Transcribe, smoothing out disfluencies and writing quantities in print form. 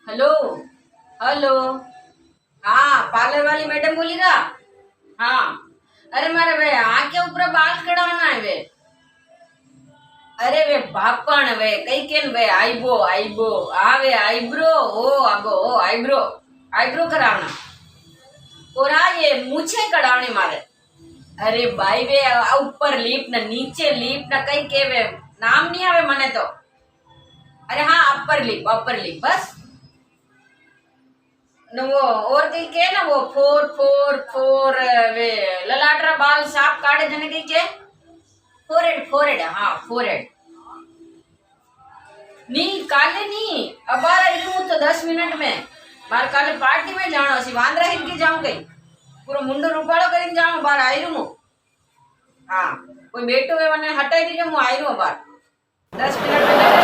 Hello. Hello. हाँ, parlour वाली madam बोली रहा। हाँ। अरे मारे वे आके ऊपर बाल कढ़ाना है वे। अरे वे भापण वे कई केन वे आईबो आईबो आ वे आईब्रो ओ आगो ओ आईब्रो आईब्रो करावना। और हाँ ये मूछे कढ़ावनी मारे। अरे भाई वे ऊपर लीप ना नीचे लीप ना कई के वे नाम नहीं आवे मने तो। अरे हाँ अपर लिप बस न वो और कहीं के ना वो फोर फोर फोर वे ललाटरा बाल साफ काटे जने कहीं के फोरहेड फोरहेड हाँ फोरहेड नहीं काले नहीं अब बार आई हूँ तो 10 मिनट में बार काले पार्टी में जाना सी वांद्रा हिल के जाऊं कहीं पूरा मुंडो रूपाड़ो करीने जाऊं बार आई हूँ हाँ कोई बेटो है मैंने हटाई दीजिए मैं आई हूँ बार 10 मिनट में